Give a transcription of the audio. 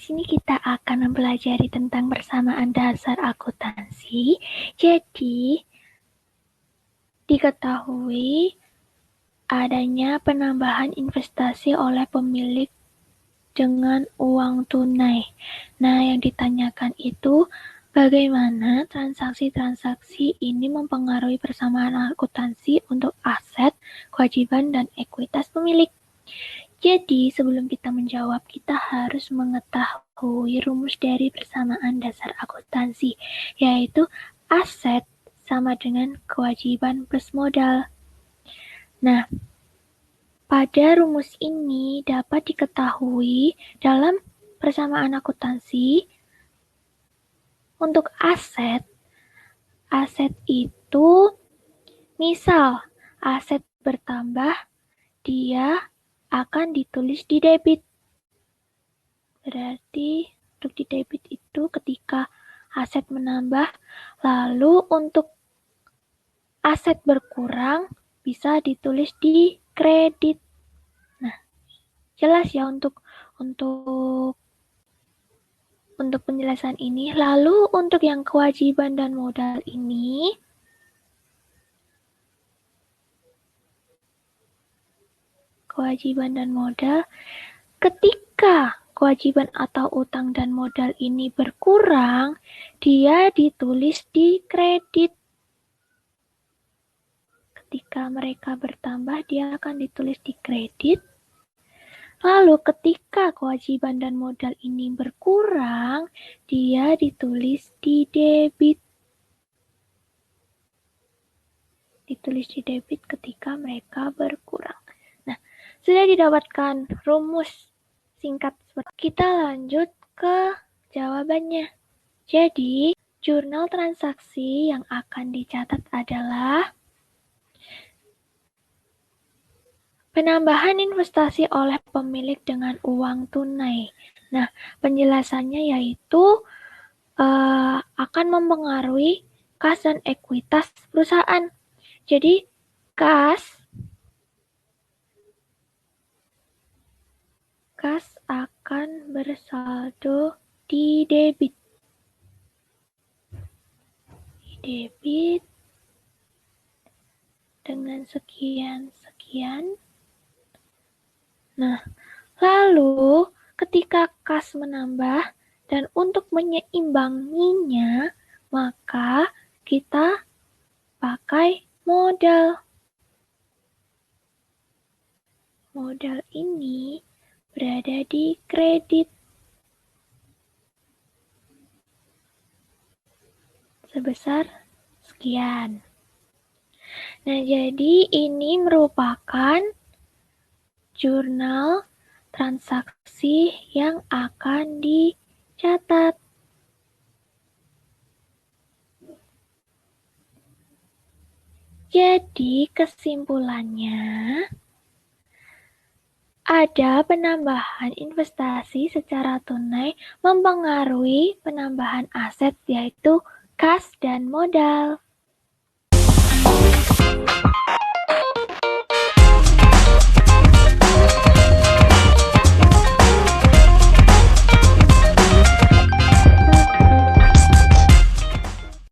sini kita akan mempelajari tentang persamaan dasar akuntansi. Jadi, diketahui adanya penambahan investasi oleh pemilik dengan uang tunai. Nah, yang ditanyakan itu bagaimana transaksi-transaksi ini mempengaruhi persamaan akuntansi untuk aset, kewajiban, dan ekuitas pemilik. Jadi, sebelum kita menjawab, kita harus mengetahui rumus dari persamaan dasar akuntansi, yaitu aset sama dengan kewajiban plus modal. Nah, pada rumus ini dapat diketahui dalam persamaan akuntansi untuk aset itu misal aset bertambah, dia akan ditulis di debit. Berarti untuk di debit itu ketika aset menambah, lalu untuk aset berkurang bisa ditulis di kredit. Nah, jelas ya untuk penjelasan ini. Lalu untuk yang kewajiban dan modal ini, ketika kewajiban atau utang dan modal ini berkurang, dia ditulis di kredit. Ketika mereka bertambah, dia akan ditulis di kredit. Lalu ketika kewajiban dan modal ini berkurang, dia ditulis di debit. Ditulis di debit ketika mereka berkurang. Nah, sudah didapatkan rumus singkat. Kita lanjut ke jawabannya. Jadi, jurnal transaksi yang akan dicatat adalah penambahan investasi oleh pemilik dengan uang tunai. Nah, penjelasannya yaitu akan mempengaruhi kas dan ekuitas perusahaan. Jadi, kas akan bersaldo di debit. Debit dengan sekian-sekian. Nah, lalu ketika kas menambah dan untuk menyeimbanginya, maka kita pakai modal. Modal ini berada di kredit sebesar sekian. Nah, jadi ini merupakan jurnal transaksi yang akan dicatat. Jadi kesimpulannya, ada penambahan investasi secara tunai mempengaruhi penambahan aset yaitu kas dan modal.